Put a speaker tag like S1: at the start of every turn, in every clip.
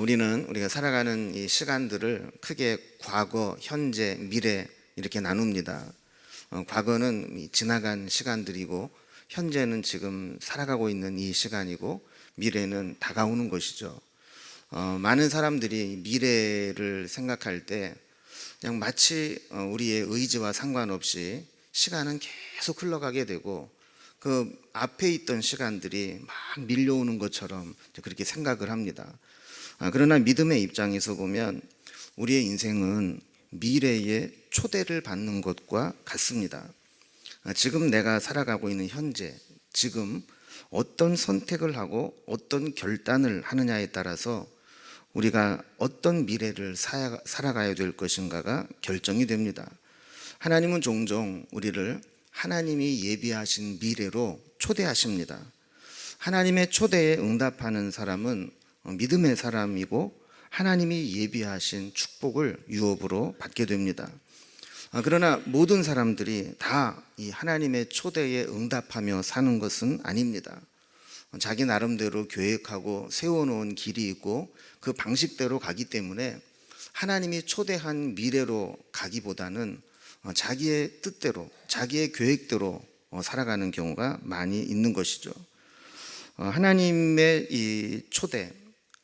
S1: 우리는 우리가 살아가는 이 시간들을 크게 과거, 현재, 미래 이렇게 나눕니다. 과거는 이 지나간 시간들이고, 현재는 지금 살아가고 있는 이 시간이고, 미래는 다가오는 것이죠. 많은 사람들이 미래를 생각할 때 그냥 마치 우리의 의지와 상관없이 시간은 계속 흘러가게 되고, 그 앞에 있던 시간들이 막 밀려오는 것처럼 그렇게 생각을 합니다. 그러나 믿음의 입장에서 보면 우리의 인생은 미래의 초대를 받는 것과 같습니다. 지금 내가 살아가고 있는 현재, 지금 어떤 선택을 하고 어떤 결단을 하느냐에 따라서 우리가 어떤 미래를 살아가야 될 것인가가 결정이 됩니다. 하나님은 종종 우리를 하나님이 예비하신 미래로 초대하십니다. 하나님의 초대에 응답하는 사람은 믿음의 사람이고, 하나님이 예비하신 축복을 유업으로 받게 됩니다. 그러나 모든 사람들이 다 이 하나님의 초대에 응답하며 사는 것은 아닙니다. 자기 나름대로 계획하고 세워놓은 길이 있고 그 방식대로 가기 때문에 하나님이 초대한 미래로 가기보다는 자기의 뜻대로, 자기의 계획대로 살아가는 경우가 많이 있는 것이죠. 하나님의 이 초대,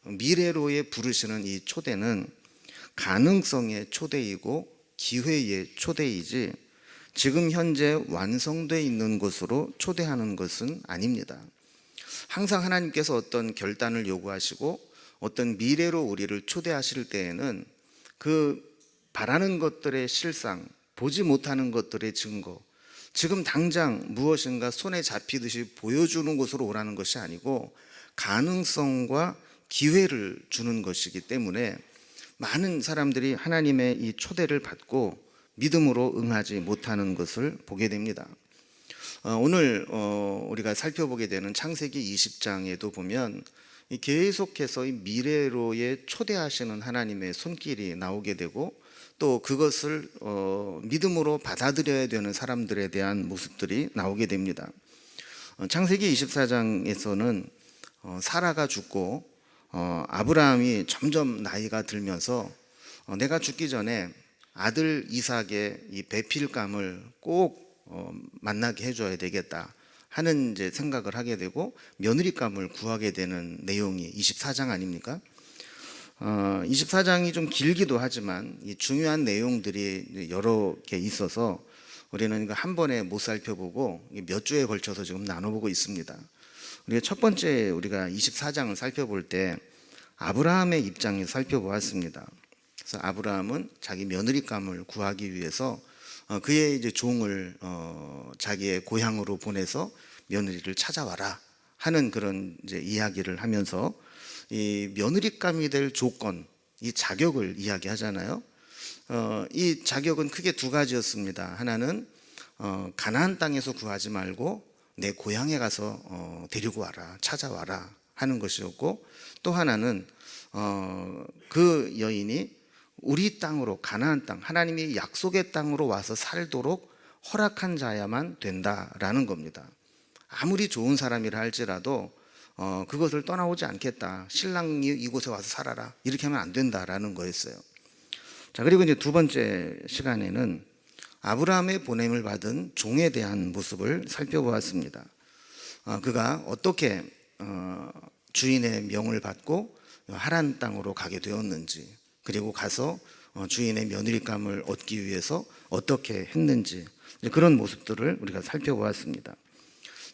S1: 미래로의 부르시는 이 초대는 가능성의 초대이고 기회의 초대이지, 지금 현재 완성되어 있는 것으로 초대하는 것은 아닙니다. 항상 하나님께서 어떤 결단을 요구하시고 어떤 미래로 우리를 초대하실 때에는 그 바라는 것들의 실상, 보지 못하는 것들의 증거, 지금 당장 무엇인가 손에 잡히듯이 보여주는 곳으로 오라는 것이 아니고 가능성과 기회를 주는 것이기 때문에 많은 사람들이 하나님의 이 초대를 받고 믿음으로 응하지 못하는 것을 보게 됩니다. 오늘 우리가 살펴보게 되는 창세기 20장에도 보면 계속해서 이 미래로의 초대하시는 하나님의 손길이 나오게 되고, 또 그것을 믿음으로 받아들여야 되는 사람들에 대한 모습들이 나오게 됩니다. 창세기 24장에서는 사라가 죽고 아브라함이 점점 나이가 들면서 내가 죽기 전에 아들 이삭의 이 배필감을 꼭 만나게 해줘야 되겠다 하는 이제 생각을 하게 되고, 며느리감을 구하게 되는 내용이 24장 아닙니까? 24장이 좀 길기도 하지만 이 중요한 내용들이 여러 개 있어서 우리는 이거 한 번에 못 살펴보고 몇 주에 걸쳐서 지금 나눠보고 있습니다. 우리가 첫 번째 우리가 24장을 살펴볼 때 아브라함의 입장에서 살펴보았습니다. 그래서 아브라함은 자기 며느리감을 구하기 위해서 그의 이제 종을 자기의 고향으로 보내서 며느리를 찾아와라 하는 그런 이제 이야기를 하면서 이 며느리감이 될 조건, 이 자격을 이야기하잖아요. 이 자격은 크게 두 가지였습니다. 하나는 가나안 땅에서 구하지 말고 내 고향에 가서 데리고 와라, 찾아와라 하는 것이었고, 또 하나는 그 여인이 우리 땅으로, 가나안 땅, 하나님이 약속의 땅으로 와서 살도록 허락한 자야만 된다라는 겁니다. 아무리 좋은 사람이라 할지라도 그것을 떠나오지 않겠다, 신랑이 이곳에 와서 살아라, 이렇게 하면 안 된다라는 거였어요. 자, 그리고 이제 두 번째 시간에는 아브라함의 보냄을 받은 종에 대한 모습을 살펴보았습니다. 그가 어떻게 주인의 명을 받고 하란 땅으로 가게 되었는지, 그리고 가서 주인의 며느리감을 얻기 위해서 어떻게 했는지, 그런 모습들을 우리가 살펴보았습니다.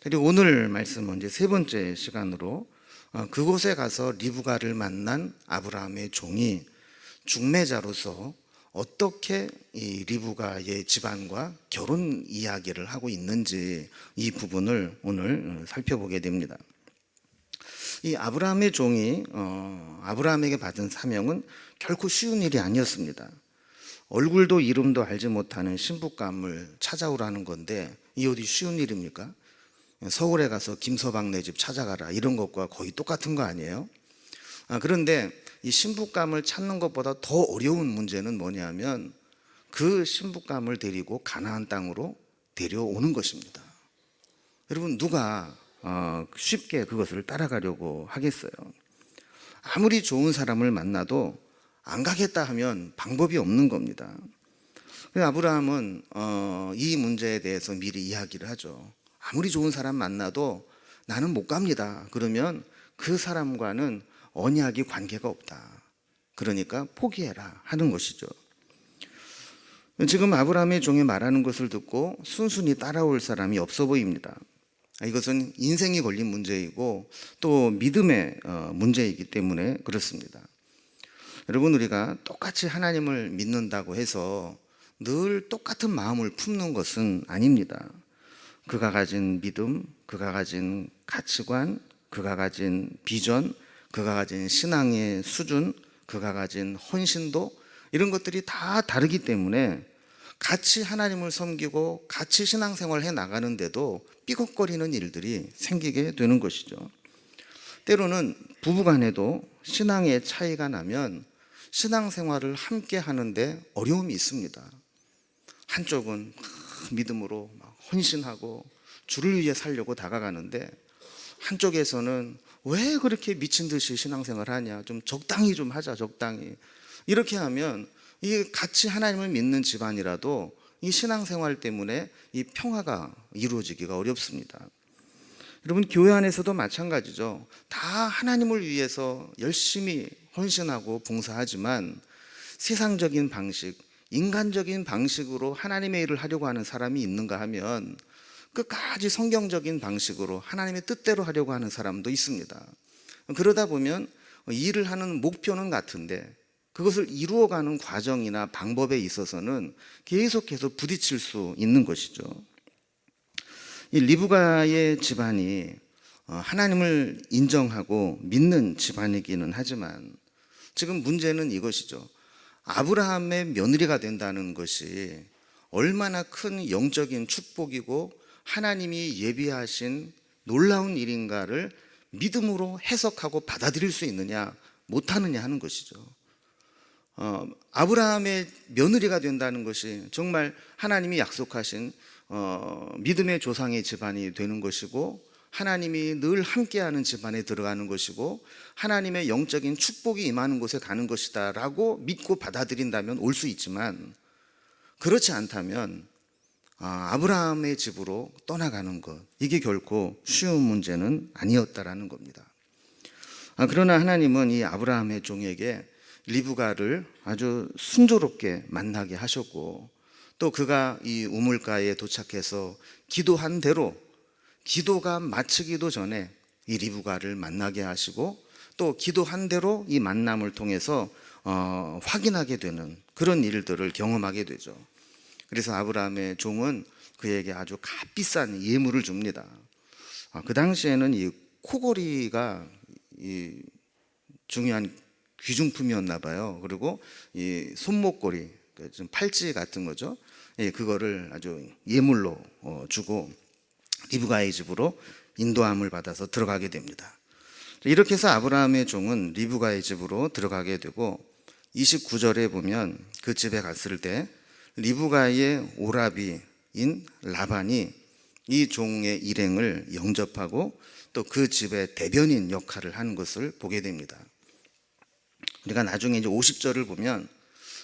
S1: 그리고 오늘 말씀은 이제 세 번째 시간으로 그곳에 가서 리브가를 만난 아브라함의 종이 중매자로서 어떻게 이 리브가의 집안과 결혼 이야기를 하고 있는지, 이 부분을 오늘 살펴보게 됩니다. 이 아브라함의 종이 아브라함에게 받은 사명은 결코 쉬운 일이 아니었습니다. 얼굴도 이름도 알지 못하는 신부감을 찾아오라는 건데, 이 어디 쉬운 일입니까? 서울에 가서 김서방네 집 찾아가라, 이런 것과 거의 똑같은 거 아니에요? 그런데 이 신부감을 찾는 것보다 더 어려운 문제는 뭐냐면 그 신부감을 데리고 가나안 땅으로 데려오는 것입니다. 여러분, 누가 쉽게 그것을 따라가려고 하겠어요. 아무리 좋은 사람을 만나도 안 가겠다 하면 방법이 없는 겁니다. 그래서 아브라함은 이 문제에 대해서 미리 이야기를 하죠. 아무리 좋은 사람 만나도 나는 못 갑니다. 그러면 그 사람과는 언약이 관계가 없다. 그러니까 포기해라 하는 것이죠. 지금 아브라함의 종이 말하는 것을 듣고 순순히 따라올 사람이 없어 보입니다. 이것은 인생이 걸린 문제이고 또 믿음의 문제이기 때문에 그렇습니다. 여러분, 우리가 똑같이 하나님을 믿는다고 해서 늘 똑같은 마음을 품는 것은 아닙니다. 그가 가진 믿음, 그가 가진 가치관, 그가 가진 비전, 그가 가진 신앙의 수준, 그가 가진 헌신도, 이런 것들이 다 다르기 때문에 같이 하나님을 섬기고 같이 신앙생활을 해 나가는데도 삐걱거리는 일들이 생기게 되는 것이죠. 때로는 부부간에도 신앙의 차이가 나면 신앙생활을 함께 하는데 어려움이 있습니다. 한쪽은 믿음으로 헌신하고 주를 위해 살려고 다가가는데, 한쪽에서는 왜 그렇게 미친 듯이 신앙생활을 하냐, 좀 적당히 좀 하자, 적당히. 이렇게 하면 이 같이 하나님을 믿는 집안이라도 이 신앙생활 때문에 이 평화가 이루어지기가 어렵습니다. 여러분, 교회 안에서도 마찬가지죠. 다 하나님을 위해서 열심히 헌신하고 봉사하지만 세상적인 방식, 인간적인 방식으로 하나님의 일을 하려고 하는 사람이 있는가 하면 끝까지 성경적인 방식으로 하나님의 뜻대로 하려고 하는 사람도 있습니다. 그러다 보면 일을 하는 목표는 같은데 그것을 이루어가는 과정이나 방법에 있어서는 계속해서 부딪힐 수 있는 것이죠. 이 리브가의 집안이 하나님을 인정하고 믿는 집안이기는 하지만 지금 문제는 이것이죠. 아브라함의 며느리가 된다는 것이 얼마나 큰 영적인 축복이고 하나님이 예비하신 놀라운 일인가를 믿음으로 해석하고 받아들일 수 있느냐 못하느냐 하는 것이죠. 아브라함의 며느리가 된다는 것이 정말 하나님이 약속하신 믿음의 조상의 집안이 되는 것이고, 하나님이 늘 함께하는 집안에 들어가는 것이고, 하나님의 영적인 축복이 임하는 곳에 가는 것이다 라고 믿고 받아들인다면 올 수 있지만, 그렇지 않다면 아브라함의 집으로 떠나가는 것, 이게 결코 쉬운 문제는 아니었다라는 겁니다. 그러나 하나님은 이 아브라함의 종에게 리브가를 아주 순조롭게 만나게 하셨고, 또 그가 이 우물가에 도착해서 기도한 대로 기도가 마치기도 전에 이 리브가를 만나게 하시고, 또 기도한 대로 이 만남을 통해서 확인하게 되는 그런 일들을 경험하게 되죠. 그래서 아브라함의 종은 그에게 아주 값비싼 예물을 줍니다. 그 당시에는 이 코골이가 이 중요한 귀중품이었나 봐요. 그리고 이 손목걸이, 좀 팔찌 같은 거죠. 그거를 아주 예물로 주고 리브가의 집으로 인도함을 받아서 들어가게 됩니다. 이렇게 해서 아브라함의 종은 리브가의 집으로 들어가게 되고, 29절에 보면 그 집에 갔을 때 리브가의 오라비인 라반이 이 종의 일행을 영접하고 또 그 집의 대변인 역할을 하는 것을 보게 됩니다. 우리가 나중에 이제 50절을 보면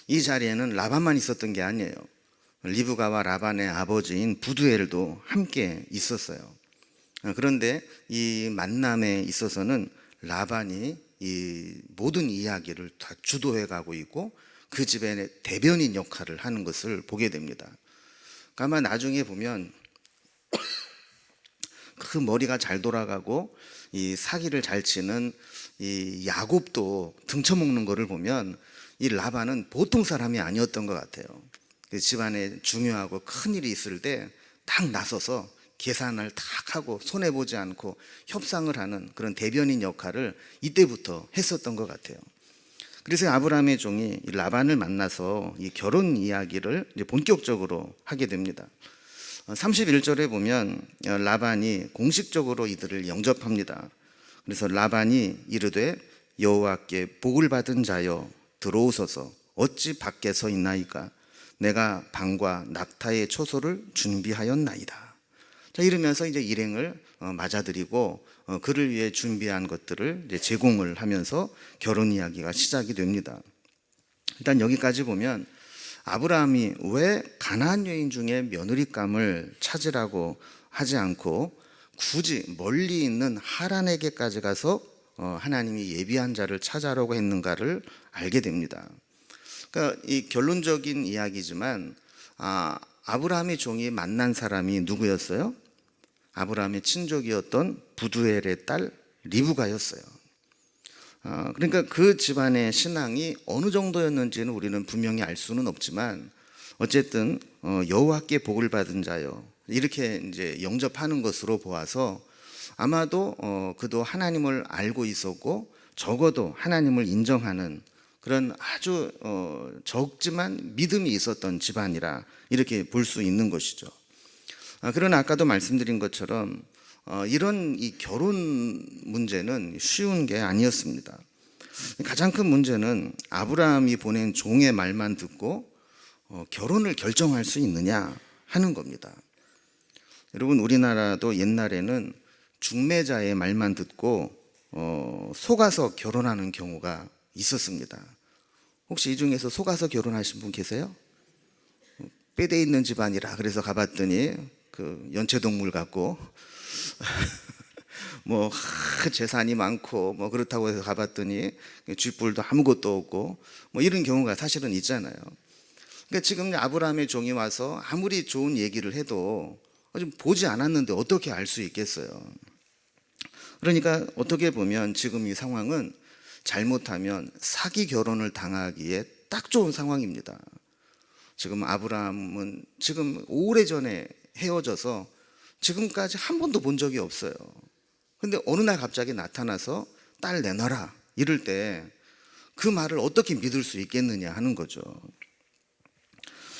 S1: 이 자리에는 라반만 있었던 게 아니에요. 리브가와 라반의 아버지인 부두엘도 함께 있었어요. 그런데 이 만남에 있어서는 라반이 이 모든 이야기를 다 주도해 가고 있고 그 집의 대변인 역할을 하는 것을 보게 됩니다. 아마 나중에 보면 그 머리가 잘 돌아가고 이 사기를 잘 치는 이 야곱도 등쳐먹는 것을 보면 이 라반은 보통 사람이 아니었던 것 같아요. 그 집안에 중요하고 큰 일이 있을 때 딱 나서서 계산을 탁 하고 손해보지 않고 협상을 하는 그런 대변인 역할을 이때부터 했었던 것 같아요. 그래서 아브라함의 종이 라반을 만나서 이 결혼 이야기를 이제 본격적으로 하게 됩니다. 31절에 보면 라반이 공식적으로 이들을 영접합니다. 그래서 라반이 이르되 여호와께 복을 받은 자여 들어오소서, 어찌 밖에 서 있나이까? 내가 방과 낙타의 초소를 준비하였나이다. 자, 이러면서 이제 일행을 맞아들이고 그를 위해 준비한 것들을 이제 제공을 하면서 결혼 이야기가 시작이 됩니다. 일단 여기까지 보면 아브라함이 왜 가나안 여인 중에 며느리감을 찾으라고 하지 않고 굳이 멀리 있는 하란에게까지 가서 하나님이 예비한 자를 찾아라고 했는가를 알게 됩니다. 그러니까 이 결론적인 이야기지만 아브라함의 종이 만난 사람이 누구였어요? 아브라함의 친족이었던 부두엘의 딸 리브가였어요. 그러니까 그 집안의 신앙이 어느 정도였는지는 우리는 분명히 알 수는 없지만 어쨌든 여호와께 복을 받은 자요, 이렇게 이제 영접하는 것으로 보아서 아마도 그도 하나님을 알고 있었고 적어도 하나님을 인정하는 그런 아주 적지만 믿음이 있었던 집안이라 이렇게 볼 수 있는 것이죠. 그러나 아까도 말씀드린 것처럼 이런 이 결혼 문제는 쉬운 게 아니었습니다. 가장 큰 문제는 아브라함이 보낸 종의 말만 듣고 결혼을 결정할 수 있느냐 하는 겁니다. 여러분, 우리나라도 옛날에는 중매자의 말만 듣고 속아서 결혼하는 경우가 있었습니다. 혹시 이 중에서 속아서 결혼하신 분 계세요? 빼대 있는 집안이라 그래서 가봤더니 그 연체동물 같고 뭐 재산이 많고 뭐 그렇다고 해서 가봤더니 쥐뿔도 아무것도 없고 뭐 이런 경우가 사실은 있잖아요. 그러니까 지금 아브라함의 종이 와서 아무리 좋은 얘기를 해도 좀 보지 않았는데 어떻게 알 수 있겠어요? 그러니까 어떻게 보면 지금 이 상황은 잘못하면 사기 결혼을 당하기에 딱 좋은 상황입니다. 지금 아브라함은 지금 오래전에 헤어져서 지금까지 한 번도 본 적이 없어요. 근데 어느 날 갑자기 나타나서 딸 내놔라 이럴 때 그 말을 어떻게 믿을 수 있겠느냐 하는 거죠.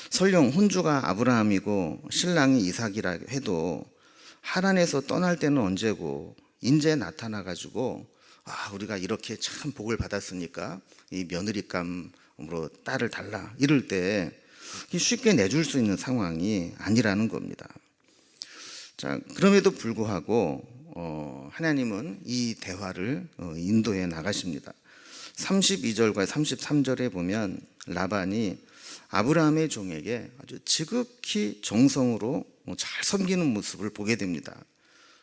S1: 설령 혼주가 아브라함이고 신랑이 이삭이라 해도 하란에서 떠날 때는 언제고 인제 나타나가지고 우리가 이렇게 참 복을 받았으니까 이 며느리감으로 딸을 달라 이럴 때 쉽게 내줄 수 있는 상황이 아니라는 겁니다. 자, 그럼에도 불구하고 하나님은 이 대화를 인도해 나가십니다. 32절과 33절에 보면 라반이 아브라함의 종에게 아주 지극히 정성으로 잘 섬기는 모습을 보게 됩니다.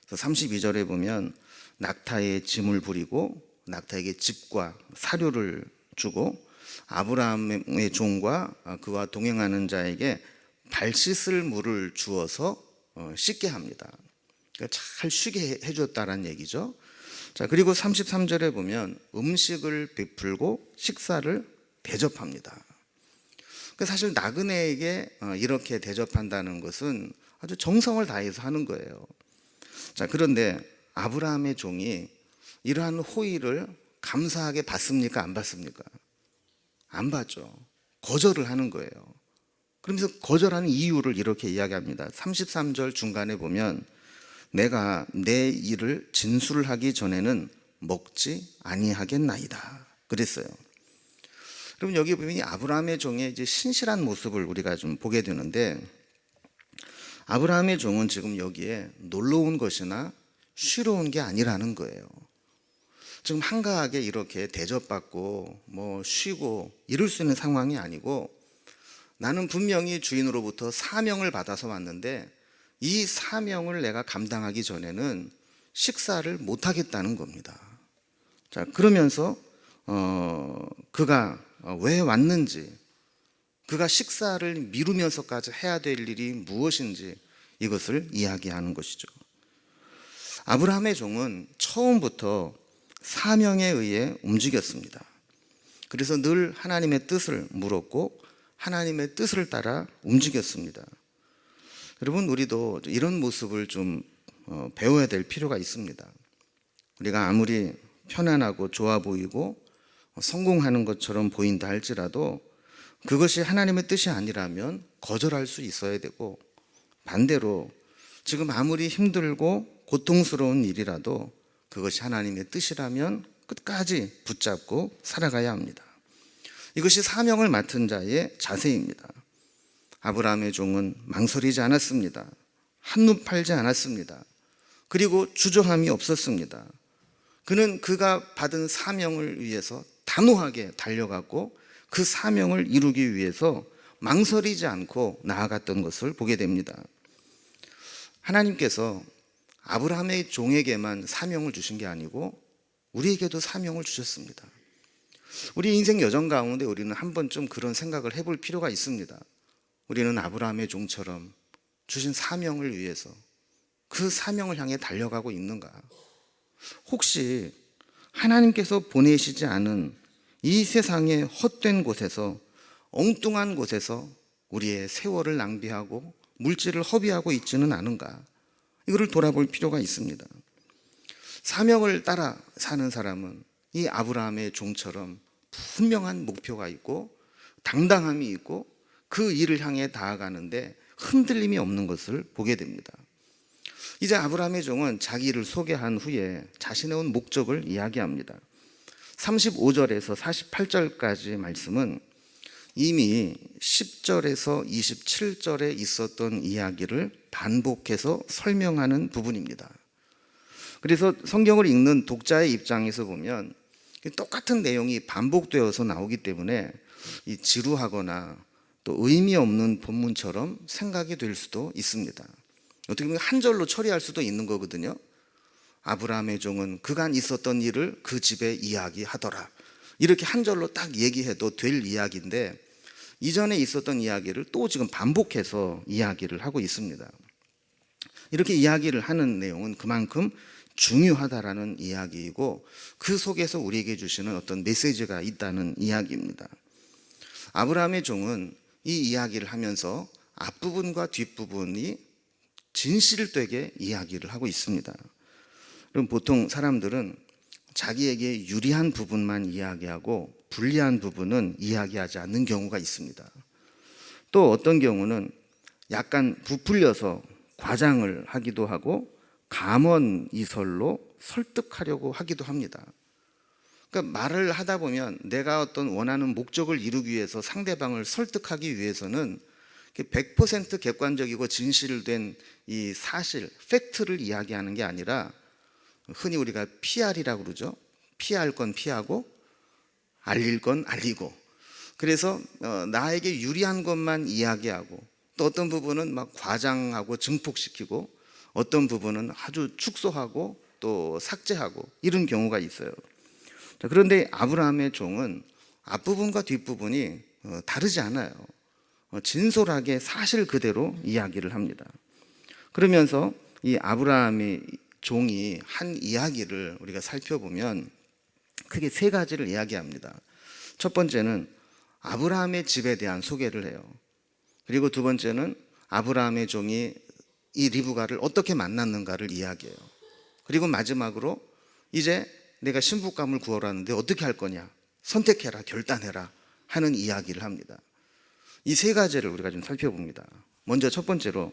S1: 32절에 보면 낙타에 짐을 부리고 낙타에게 집과 사료를 주고 아브라함의 종과 그와 동행하는 자에게 발 씻을 물을 주어서 씻게 합니다. 그러니까 잘 쉬게 해줬다는 얘기죠. 자, 그리고 33절에 보면 음식을 베풀고 식사를 대접합니다. 그러니까 사실 나그네에게 이렇게 대접한다는 것은 아주 정성을 다해서 하는 거예요. 자, 그런데 아브라함의 종이 이러한 호의를 감사하게 받습니까? 안 받습니까? 안 받죠. 거절을 하는 거예요. 그러면서 거절하는 이유를 이렇게 이야기합니다. 33절 중간에 보면 내가 내 일을 진술을 하기 전에는 먹지 아니하겠나이다 그랬어요. 그럼 여기 보면 아브라함의 종의 이제 신실한 모습을 우리가 좀 보게 되는데, 아브라함의 종은 지금 여기에 놀러 온 것이나 쉬러 온 게 아니라는 거예요. 지금 한가하게 이렇게 대접받고 뭐 쉬고 이럴 수 있는 상황이 아니고, 나는 분명히 주인으로부터 사명을 받아서 왔는데 이 사명을 내가 감당하기 전에는 식사를 못 하겠다는 겁니다. 자, 그러면서 그가 왜 왔는지, 그가 식사를 미루면서까지 해야 될 일이 무엇인지 이것을 이야기하는 것이죠. 아브라함의 종은 처음부터 사명에 의해 움직였습니다. 그래서 늘 하나님의 뜻을 물었고 하나님의 뜻을 따라 움직였습니다. 여러분, 우리도 이런 모습을 좀 배워야 될 필요가 있습니다. 우리가 아무리 편안하고 좋아 보이고 성공하는 것처럼 보인다 할지라도 그것이 하나님의 뜻이 아니라면 거절할 수 있어야 되고, 반대로 지금 아무리 힘들고 고통스러운 일이라도 그것이 하나님의 뜻이라면 끝까지 붙잡고 살아가야 합니다. 이것이 사명을 맡은 자의 자세입니다. 아브라함의 종은 망설이지 않았습니다. 한눈 팔지 않았습니다. 그리고 주저함이 없었습니다. 그는 그가 받은 사명을 위해서 단호하게 달려갔고 그 사명을 이루기 위해서 망설이지 않고 나아갔던 것을 보게 됩니다. 하나님께서 아브라함의 종에게만 사명을 주신 게 아니고 우리에게도 사명을 주셨습니다. 우리 인생 여정 가운데 우리는 한 번쯤 그런 생각을 해볼 필요가 있습니다. 우리는 아브라함의 종처럼 주신 사명을 위해서 그 사명을 향해 달려가고 있는가? 혹시 하나님께서 보내시지 않은 이 세상의 헛된 곳에서, 엉뚱한 곳에서 우리의 세월을 낭비하고 물질을 허비하고 있지는 않은가? 이거를 돌아볼 필요가 있습니다. 사명을 따라 사는 사람은 이 아브라함의 종처럼 분명한 목표가 있고 당당함이 있고 그 일을 향해 나아가는데 흔들림이 없는 것을 보게 됩니다. 이제 아브라함의 종은 자기 일을 소개한 후에 자신의 온 목적을 이야기합니다. 35절에서 48절까지 말씀은 이미 10절에서 27절에 있었던 이야기를 반복해서 설명하는 부분입니다. 그래서 성경을 읽는 독자의 입장에서 보면 똑같은 내용이 반복되어서 나오기 때문에 이 지루하거나 또 의미 없는 본문처럼 생각이 될 수도 있습니다. 어떻게 보면 한 절로 처리할 수도 있는 거거든요. 아브라함의 종은 그간 있었던 일을 그 집에 이야기하더라. 이렇게 한 절로 딱 얘기해도 될 이야기인데 이전에 있었던 이야기를 또 지금 반복해서 이야기를 하고 있습니다. 이렇게 이야기를 하는 내용은 그만큼 중요하다라는 이야기이고 그 속에서 우리에게 주시는 어떤 메시지가 있다는 이야기입니다. 아브라함의 종은 이 이야기를 하면서 앞부분과 뒷부분이 진실되게 이야기를 하고 있습니다. 그럼 보통 사람들은 자기에게 유리한 부분만 이야기하고 불리한 부분은 이야기하지 않는 경우가 있습니다. 또 어떤 경우는 약간 부풀려서 과장을 하기도 하고 감언이설로 설득하려고 하기도 합니다. 그러니까 말을 하다 보면 내가 어떤 원하는 목적을 이루기 위해서 상대방을 설득하기 위해서는 100% 객관적이고 진실된 이 사실, 팩트를 이야기하는 게 아니라 흔히 우리가 PR이라고 그러죠. 피할 건 피하고 알릴 건 알리고, 그래서 나에게 유리한 것만 이야기하고 또 어떤 부분은 막 과장하고 증폭시키고 어떤 부분은 아주 축소하고 또 삭제하고 이런 경우가 있어요. 그런데 아브라함의 종은 앞부분과 뒷부분이 다르지 않아요. 진솔하게 사실 그대로 이야기를 합니다. 그러면서 이 아브라함의 종이 한 이야기를 우리가 살펴보면 크게 세 가지를 이야기합니다. 첫 번째는 아브라함의 집에 대한 소개를 해요. 그리고 두 번째는 아브라함의 종이 이 리브가를 어떻게 만났는가를 이야기해요. 그리고 마지막으로 이제 내가 신부감을 구하라는데 어떻게 할 거냐, 선택해라, 결단해라 하는 이야기를 합니다. 이 세 가지를 우리가 좀 살펴봅니다. 먼저 첫 번째로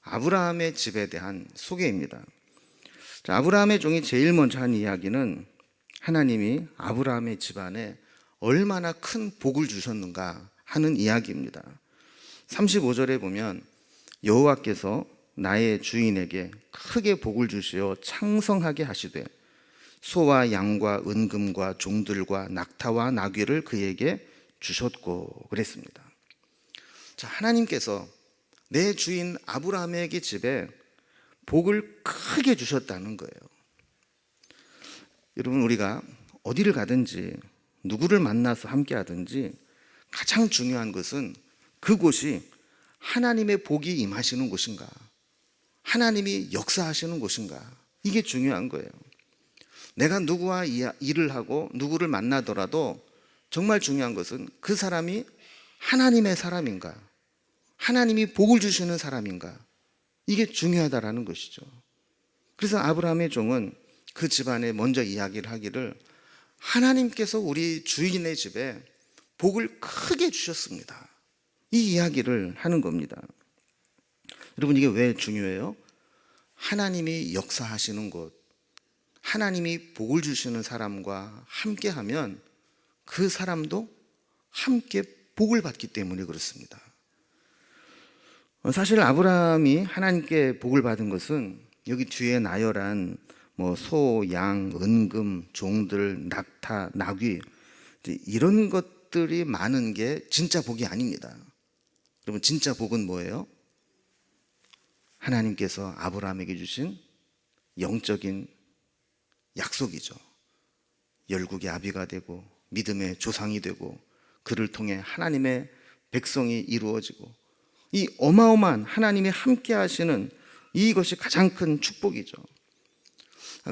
S1: 아브라함의 집에 대한 소개입니다. 자, 아브라함의 종이 제일 먼저 한 이야기는 하나님이 아브라함의 집안에 얼마나 큰 복을 주셨는가 하는 이야기입니다. 35절에 보면 여호와께서 나의 주인에게 크게 복을 주시어 창성하게 하시되 소와 양과 은금과 종들과 낙타와 나귀를 그에게 주셨고 그랬습니다. 자, 하나님께서 내 주인 아브라함에게 집에 복을 크게 주셨다는 거예요. 여러분, 우리가 어디를 가든지 누구를 만나서 함께 하든지 가장 중요한 것은 그곳이 하나님의 복이 임하시는 곳인가, 하나님이 역사하시는 곳인가, 이게 중요한 거예요. 내가 누구와 일을 하고 누구를 만나더라도 정말 중요한 것은 그 사람이 하나님의 사람인가, 하나님이 복을 주시는 사람인가, 이게 중요하다라는 것이죠. 그래서 아브라함의 종은 그 집안에 먼저 이야기를 하기를 하나님께서 우리 주인의 집에 복을 크게 주셨습니다, 이 이야기를 하는 겁니다. 여러분, 이게 왜 중요해요? 하나님이 역사하시는 곳, 하나님이 복을 주시는 사람과 함께하면 그 사람도 함께 복을 받기 때문에 그렇습니다. 사실 아브라함이 하나님께 복을 받은 것은 여기 뒤에 나열한 뭐 소, 양, 은금, 종들, 낙타, 나귀 이런 것들이 많은 게 진짜 복이 아닙니다. 여러분, 진짜 복은 뭐예요? 하나님께서 아브라함에게 주신 영적인 약속이죠. 열국의 아비가 되고 믿음의 조상이 되고 그를 통해 하나님의 백성이 이루어지고 이 어마어마한 하나님이 함께 하시는 이것이 가장 큰 축복이죠.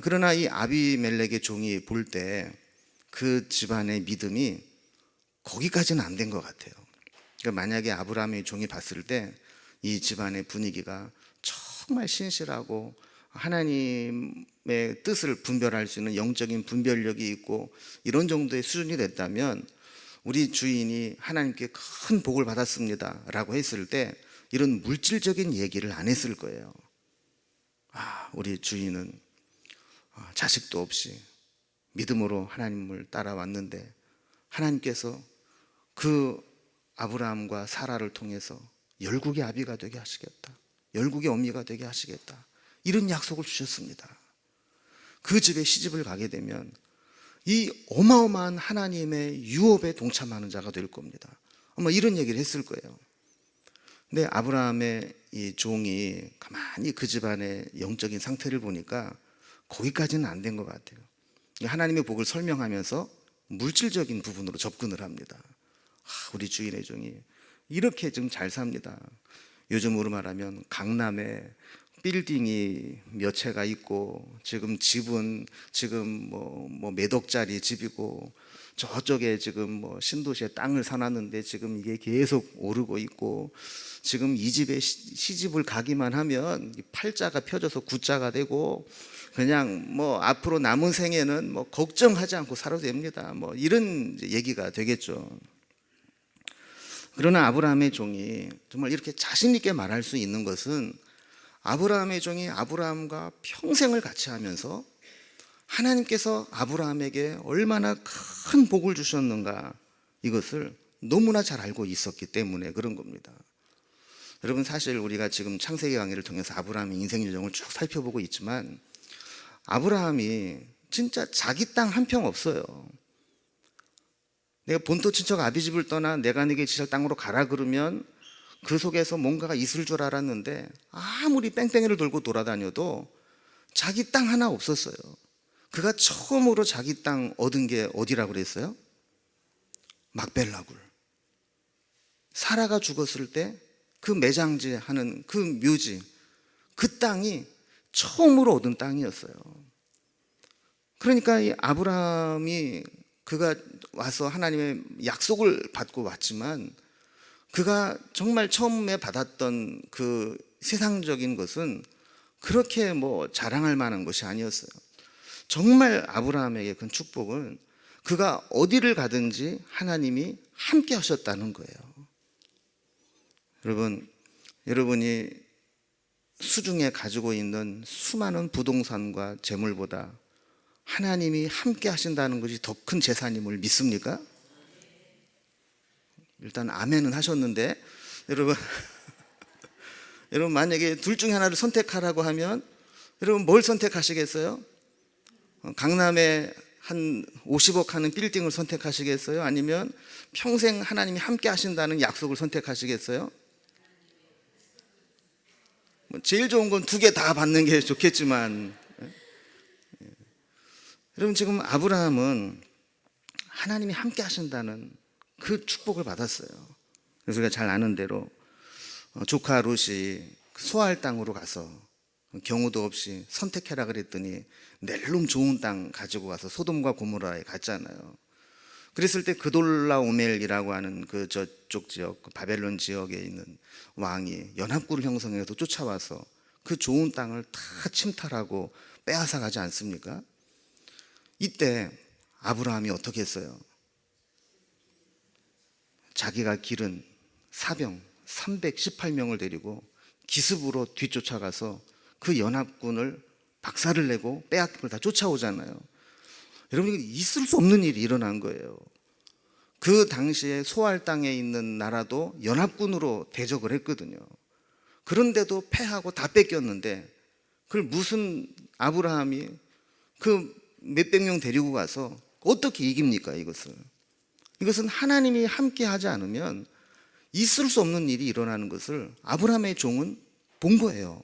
S1: 그러나 이 아비멜렉의 종이 볼 때 그 집안의 믿음이 거기까지는 안 된 것 같아요. 그러니까 만약에 아브라함의 종이 봤을 때 이 집안의 분위기가 정말 신실하고 하나님의 뜻을 분별할 수 있는 영적인 분별력이 있고 이런 정도의 수준이 됐다면 우리 주인이 하나님께 큰 복을 받았습니다 라고 했을 때 이런 물질적인 얘기를 안 했을 거예요. 우리 주인은 자식도 없이 믿음으로 하나님을 따라왔는데 하나님께서 그 아브라함과 사라를 통해서 열국의 아비가 되게 하시겠다, 열국의 어미가 되게 하시겠다, 이런 약속을 주셨습니다. 그 집에 시집을 가게 되면 이 어마어마한 하나님의 유업에 동참하는 자가 될 겁니다. 아마 이런 얘기를 했을 거예요. 근데 아브라함의 이 종이 가만히 그 집안의 영적인 상태를 보니까 거기까지는 안 된 것 같아요. 하나님의 복을 설명하면서 물질적인 부분으로 접근을 합니다. 우리 주인의 종이 이렇게 지금 잘 삽니다. 요즘으로 말하면 강남에 빌딩이 몇 채가 있고 지금 집은 지금 뭐 몇 억짜리 집이고 저쪽에 지금 뭐 신도시에 땅을 사놨는데 지금 이게 계속 오르고 있고 지금 이 집에 시집을 가기만 하면 팔자가 펴져서 구자가 되고 그냥 뭐 앞으로 남은 생에는 뭐 걱정하지 않고 살아도 됩니다. 뭐 이런 얘기가 되겠죠. 그러나 아브라함의 종이 정말 이렇게 자신 있게 말할 수 있는 것은 아브라함의 종이 아브라함과 평생을 같이 하면서 하나님께서 아브라함에게 얼마나 큰 복을 주셨는가 이것을 너무나 잘 알고 있었기 때문에 그런 겁니다. 여러분, 사실 우리가 지금 창세기 강의를 통해서 아브라함의 인생 여정을 쭉 살펴보고 있지만 아브라함이 진짜 자기 땅 한 평 없어요. 내가 본토 친척 아비 집을 떠나 내가 네게 지실 땅으로 가라 그러면 그 속에서 뭔가가 있을 줄 알았는데 아무리 뺑뺑이를 돌고 돌아다녀도 자기 땅 하나 없었어요. 그가 처음으로 자기 땅 얻은 게 어디라고 그랬어요? 막벨라굴. 사라가 죽었을 때 그 매장지 하는 그 묘지, 그 땅이 처음으로 얻은 땅이었어요. 그러니까 이 아브라함이 그가 와서 하나님의 약속을 받고 왔지만 그가 정말 처음에 받았던 그 세상적인 것은 그렇게 뭐 자랑할 만한 것이 아니었어요. 정말 아브라함에게 큰 축복은 그가 어디를 가든지 하나님이 함께 하셨다는 거예요. 여러분이 수중에 가지고 있는 수많은 부동산과 재물보다 하나님이 함께 하신다는 것이 더 큰 재산임을 믿습니까? 일단 아멘은 하셨는데 여러분 만약에 둘 중에 하나를 선택하라고 하면 여러분 뭘 선택하시겠어요? 강남에 한 50억 하는 빌딩을 선택하시겠어요? 아니면 평생 하나님이 함께 하신다는 약속을 선택하시겠어요? 제일 좋은 건 두 개 다 받는 게 좋겠지만 여러분, 지금 아브라함은 하나님이 함께 하신다는 그 축복을 받았어요. 그래서 우리가 잘 아는 대로 조카 롯이 소알 땅으로 가서 경우도 없이 선택해라 그랬더니 낼름 좋은 땅 가지고 가서 소돔과 고모라에 갔잖아요. 그랬을 때 그돌라오멜이라고 하는 그 저쪽 지역, 그 바벨론 지역에 있는 왕이 연합군을 형성해서 쫓아와서 그 좋은 땅을 다 침탈하고 빼앗아 가지 않습니까? 이때 아브라함이 어떻게 했어요? 자기가 기른 사병 318명을 데리고 기습으로 뒤쫓아가서 그 연합군을 박살을 내고 빼앗긴 걸 다 쫓아오잖아요. 여러분, 이거 있을 수 없는 일이 일어난 거예요. 그 당시에 소알 땅에 있는 나라도 연합군으로 대적을 했거든요. 그런데도 패하고 다 뺏겼는데 그걸 무슨 아브라함이 그 몇백 명 데리고 가서 어떻게 이깁니까, 이것을? 이것은 하나님이 함께 하지 않으면 있을 수 없는 일이 일어나는 것을 아브라함의 종은 본 거예요.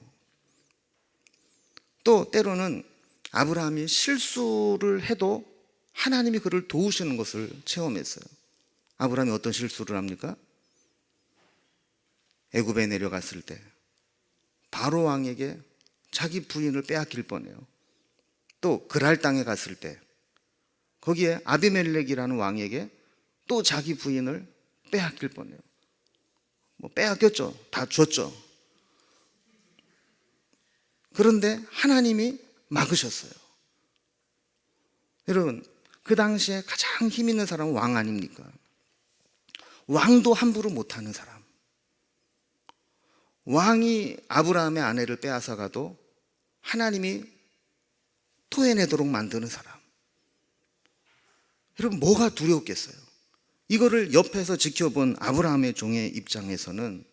S1: 또 때로는 아브라함이 실수를 해도 하나님이 그를 도우시는 것을 체험했어요. 아브라함이 어떤 실수를 합니까? 애굽에 내려갔을 때 바로 왕에게 자기 부인을 빼앗길 뻔해요. 또 그랄 땅에 갔을 때 거기에 아비멜렉이라는 왕에게 또 자기 부인을 빼앗길 뻔해요. 뭐 빼앗겼죠. 다 줬죠. 그런데 하나님이 막으셨어요. 여러분, 그 당시에 가장 힘 있는 사람은 왕 아닙니까? 왕도 함부로 못하는 사람. 왕이 아브라함의 아내를 빼앗아가도 하나님이 토해내도록 만드는 사람. 여러분, 뭐가 두려웠겠어요? 이거를 옆에서 지켜본 아브라함의 종의 입장에서는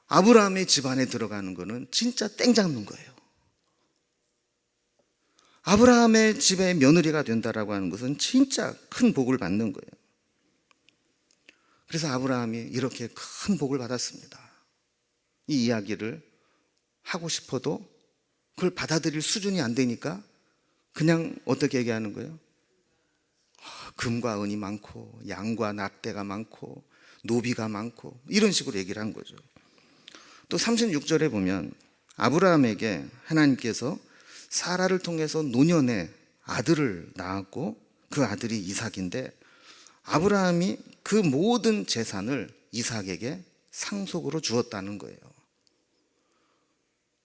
S1: 아브라함의 집안에 들어가는 거는 진짜 땡 잡는 거예요. 아브라함의 집의 며느리가 된다라고 하는 것은 진짜 큰 복을 받는 거예요. 그래서 아브라함이 이렇게 큰 복을 받았습니다. 이 이야기를 하고 싶어도 그걸 받아들일 수준이 안 되니까 그냥 어떻게 얘기하는 거예요? 금과 은이 많고 양과 낙대가 많고 노비가 많고 이런 식으로 얘기를 한 거죠. 또 36절에 보면 아브라함에게 하나님께서 사라를 통해서 노년에 아들을 낳았고 그 아들이 이삭인데 아브라함이 그 모든 재산을 이삭에게 상속으로 주었다는 거예요.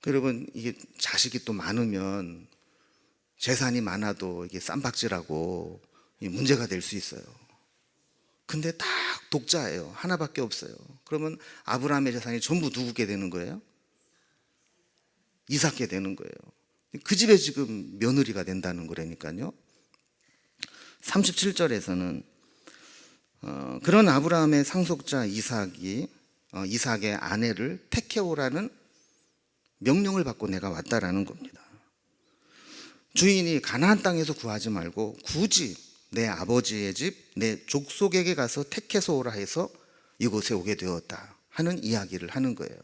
S1: 여러분, 이게 자식이 또 많으면 재산이 많아도 이게 쌈박질하고 문제가 될 수 있어요. 근데 딱 독자예요. 하나밖에 없어요. 그러면 아브라함의 재산이 전부 누구게 되는 거예요? 이삭게 되는 거예요. 그 집에 지금 며느리가 된다는 거라니까요. 37절에서는 그런 아브라함의 상속자 이삭이 이삭의 아내를 택해오라는 명령을 받고 내가 왔다라는 겁니다. 주인이 가나안 땅에서 구하지 말고 굳이 내 아버지의 집, 내 족속에게 가서 택해서 오라 해서 이곳에 오게 되었다 하는 이야기를 하는 거예요.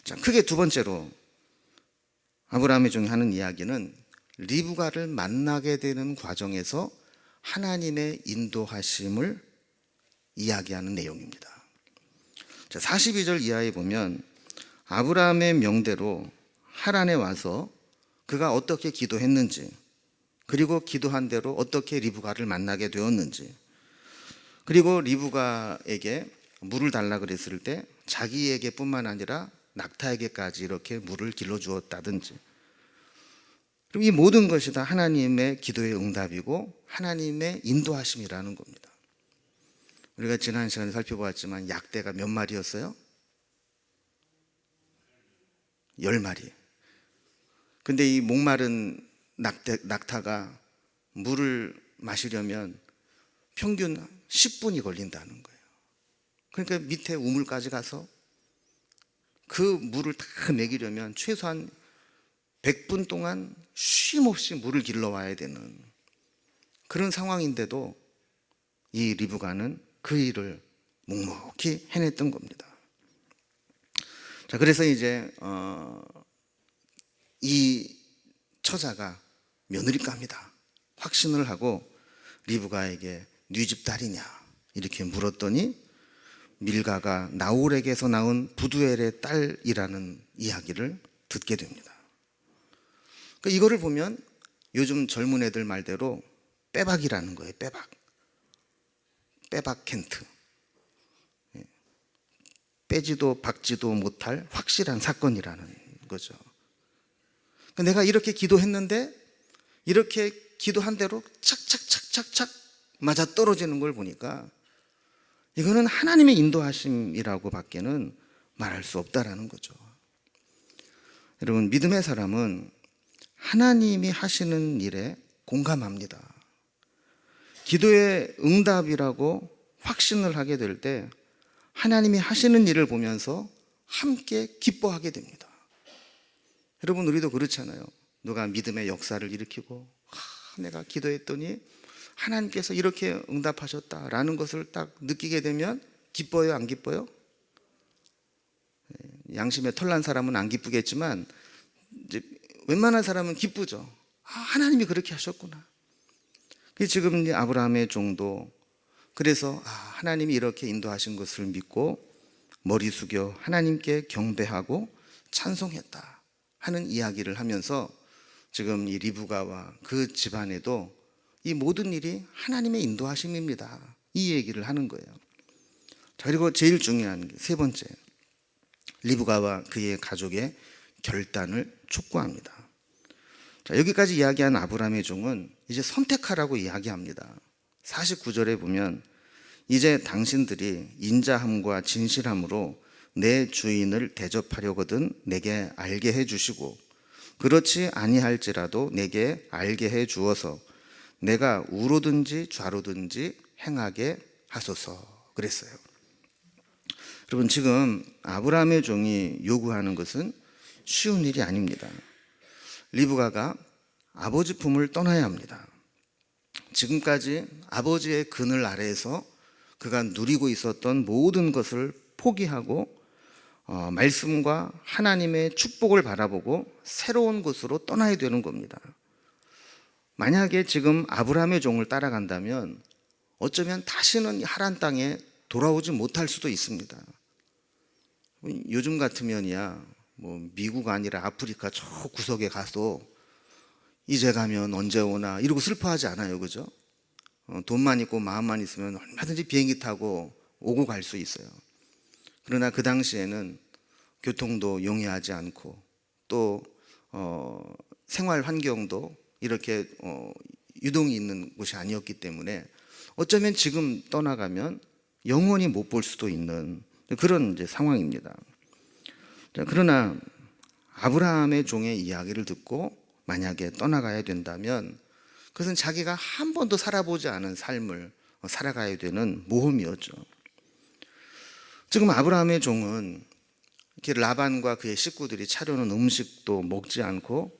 S1: 자, 크게 두 번째로 아브라함의 종이 하는 이야기는 리브가를 만나게 되는 과정에서 하나님의 인도하심을 이야기하는 내용입니다. 자, 42절 이하에 보면 아브라함의 명대로 하란에 와서 그가 어떻게 기도했는지, 그리고 기도한 대로 어떻게 리브가를 만나게 되었는지, 그리고 리브가에게 물을 달라 그랬을 때 자기에게 뿐만 아니라 낙타에게까지 이렇게 물을 길러주었다든지, 그럼 이 모든 것이 다 하나님의 기도의 응답이고 하나님의 인도하심이라는 겁니다. 우리가 지난 시간에 살펴보았지만 약대가 몇 마리였어요? 10마리. 근데 이 목마른 낙타가 물을 마시려면 평균 10분이 걸린다는 거예요. 그러니까 밑에 우물까지 가서 그 물을 다 먹이려면 최소한 100분 동안 쉼 없이 물을 길러와야 되는 그런 상황인데도 이 리브가는 그 일을 묵묵히 해냈던 겁니다. 자, 그래서 이제 이 처자가 며느리감이다 확신을 하고 리브가에게 네 집 딸이냐 이렇게 물었더니 밀가가 나홀에게서 낳은 부두엘의 딸이라는 이야기를 듣게 됩니다. 그러니까 이거를 보면 요즘 젊은 애들 말대로 빼박이라는 거예요. 빼박 켄트. 빼지도 박지도 못할 확실한 사건이라는 거죠. 내가 이렇게 기도했는데 이렇게 기도한 대로 착착착착착 맞아 떨어지는 걸 보니까 이거는 하나님의 인도하심이라고 밖에는 말할 수 없다라는 거죠. 여러분, 믿음의 사람은 하나님이 하시는 일에 공감합니다. 기도의 응답이라고 확신을 하게 될 때 하나님이 하시는 일을 보면서 함께 기뻐하게 됩니다. 여러분, 우리도 그렇잖아요. 누가 믿음의 역사를 일으키고 내가 기도했더니 하나님께서 이렇게 응답하셨다라는 것을 딱 느끼게 되면 기뻐요, 안 기뻐요? 양심에 털난 사람은 안 기쁘겠지만 이제 웬만한 사람은 기쁘죠. 하나님이 그렇게 하셨구나. 지금 이제 아브라함의 종도 그래서 하나님이 이렇게 인도하신 것을 믿고 머리 숙여 하나님께 경배하고 찬송했다 하는 이야기를 하면서 지금 이 리브가와 그 집안에도 이 모든 일이 하나님의 인도하심입니다, 이 얘기를 하는 거예요. 자, 그리고 제일 중요한 게 세 번째, 리브가와 그의 가족의 결단을 촉구합니다. 자, 여기까지 이야기한 아브라함의 종은 이제 선택하라고 이야기합니다. 49절에 보면 이제 당신들이 인자함과 진실함으로 내 주인을 대접하려거든 내게 알게 해주시고 그렇지 아니할지라도 내게 알게 해 주어서 내가 우로든지 좌로든지 행하게 하소서 그랬어요. 여러분, 지금 아브라함의 종이 요구하는 것은 쉬운 일이 아닙니다. 리브가가 아버지 품을 떠나야 합니다. 지금까지 아버지의 그늘 아래에서 그가 누리고 있었던 모든 것을 포기하고 말씀과 하나님의 축복을 바라보고 새로운 곳으로 떠나야 되는 겁니다. 만약에 지금 아브라함의 종을 따라간다면 어쩌면 다시는 하란 땅에 돌아오지 못할 수도 있습니다. 요즘 같으면이야 미국 아니라 아프리카 저 구석에 가서 이제 가면 언제 오나 이러고 슬퍼하지 않아요, 그죠? 돈만 있고 마음만 있으면 얼마든지 비행기 타고 오고 갈 수 있어요. 그러나 그 당시에는 교통도 용이하지 않고 또 생활 환경도 이렇게 유동이 있는 곳이 아니었기 때문에 어쩌면 지금 떠나가면 영원히 못 볼 수도 있는 그런 이제 상황입니다. 자, 그러나 아브라함의 종의 이야기를 듣고 만약에 떠나가야 된다면 그것은 자기가 한 번도 살아보지 않은 삶을 살아가야 되는 모험이었죠. 지금 아브라함의 종은 이렇게 라반과 그의 식구들이 차려놓은 음식도 먹지 않고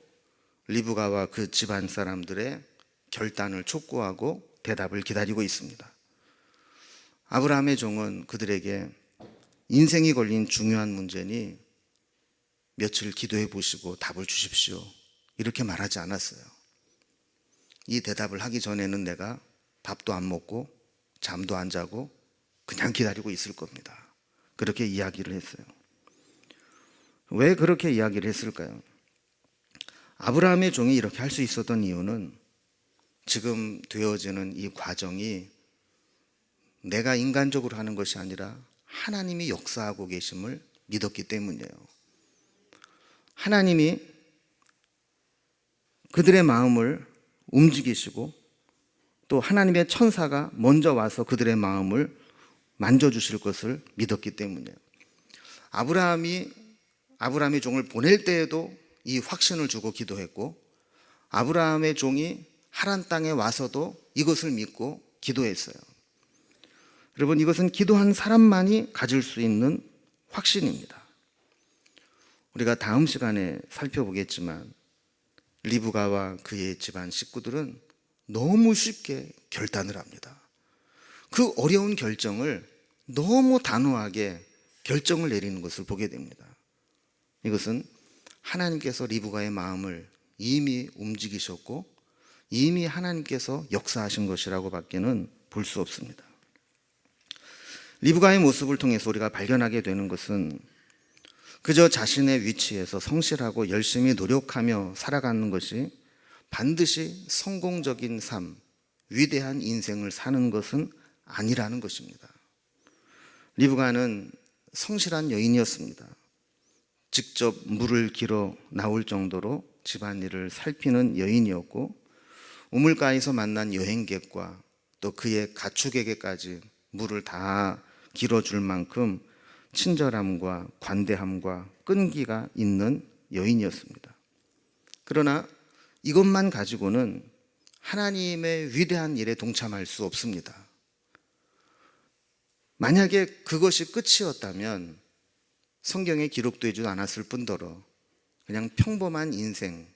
S1: 리브가와 그 집안 사람들의 결단을 촉구하고 대답을 기다리고 있습니다. 아브라함의 종은 그들에게 인생이 걸린 중요한 문제니 며칠 기도해 보시고 답을 주십시오, 이렇게 말하지 않았어요. 이 대답을 하기 전에는 내가 밥도 안 먹고 잠도 안 자고 그냥 기다리고 있을 겁니다, 그렇게 이야기를 했어요. 왜 그렇게 이야기를 했을까요? 아브라함의 종이 이렇게 할 수 있었던 이유는 지금 되어지는 이 과정이 내가 인간적으로 하는 것이 아니라 하나님이 역사하고 계심을 믿었기 때문이에요. 하나님이 그들의 마음을 움직이시고 또 하나님의 천사가 먼저 와서 그들의 마음을 만져주실 것을 믿었기 때문이에요. 아브라함의 종을 보낼 때에도 이 확신을 주고 기도했고 아브라함의 종이 하란 땅에 와서도 이것을 믿고 기도했어요. 여러분, 이것은 기도한 사람만이 가질 수 있는 확신입니다. 우리가 다음 시간에 살펴보겠지만 리브가와 그의 집안 식구들은 너무 쉽게 결단을 합니다. 그 어려운 결정을 너무 단호하게 결정을 내리는 것을 보게 됩니다. 이것은 하나님께서 리브가의 마음을 이미 움직이셨고 이미 하나님께서 역사하신 것이라고 밖에는 볼 수 없습니다. 리브가의 모습을 통해서 우리가 발견하게 되는 것은 그저 자신의 위치에서 성실하고 열심히 노력하며 살아가는 것이 반드시 성공적인 삶, 위대한 인생을 사는 것은 아니라는 것입니다. 리브가는 성실한 여인이었습니다. 직접 물을 길어 나올 정도로 집안일을 살피는 여인이었고 우물가에서 만난 여행객과 또 그의 가축에게까지 물을 다 길어줄 만큼 친절함과 관대함과 끈기가 있는 여인이었습니다. 그러나 이것만 가지고는 하나님의 위대한 일에 동참할 수 없습니다. 만약에 그것이 끝이었다면 성경에 기록되지 않았을 뿐더러 그냥 평범한 인생,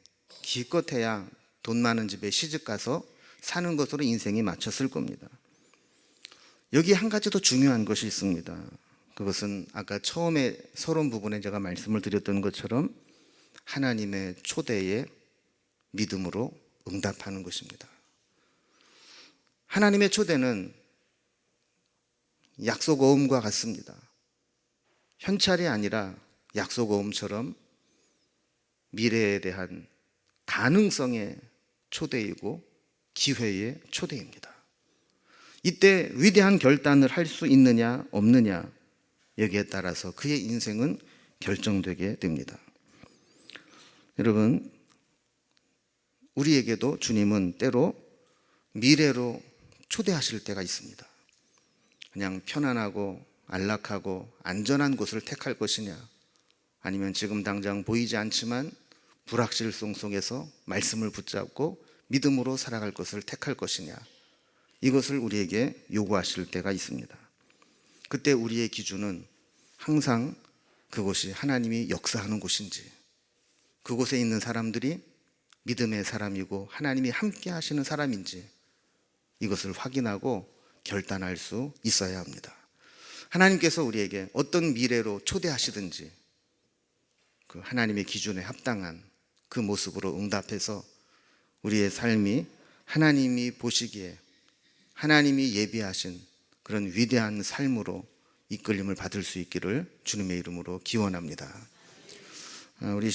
S1: 기껏해야 돈 많은 집에 시집 가서 사는 것으로 인생이 마쳤을 겁니다. 여기 한 가지 더 중요한 것이 있습니다. 그것은 아까 처음에 서론 부분에 제가 말씀을 드렸던 것처럼 하나님의 초대에 믿음으로 응답하는 것입니다. 하나님의 초대는 약속어음과 같습니다. 현찰이 아니라 약속어음처럼 미래에 대한 가능성의 초대이고 기회의 초대입니다. 이때 위대한 결단을 할 수 있느냐 없느냐, 여기에 따라서 그의 인생은 결정되게 됩니다. 여러분, 우리에게도 주님은 때로 미래로 초대하실 때가 있습니다. 그냥 편안하고 안락하고 안전한 곳을 택할 것이냐, 아니면 지금 당장 보이지 않지만 불확실성 속에서 말씀을 붙잡고 믿음으로 살아갈 것을 택할 것이냐, 이것을 우리에게 요구하실 때가 있습니다. 그때 우리의 기준은 항상 그곳이 하나님이 역사하는 곳인지, 그곳에 있는 사람들이 믿음의 사람이고 하나님이 함께 하시는 사람인지, 이것을 확인하고 결단할 수 있어야 합니다. 하나님께서 우리에게 어떤 미래로 초대하시든지 그 하나님의 기준에 합당한 그 모습으로 응답해서 우리의 삶이 하나님이 보시기에 하나님이 예비하신 그런 위대한 삶으로 이끌림을 받을 수 있기를 주님의 이름으로 기원합니다. 우리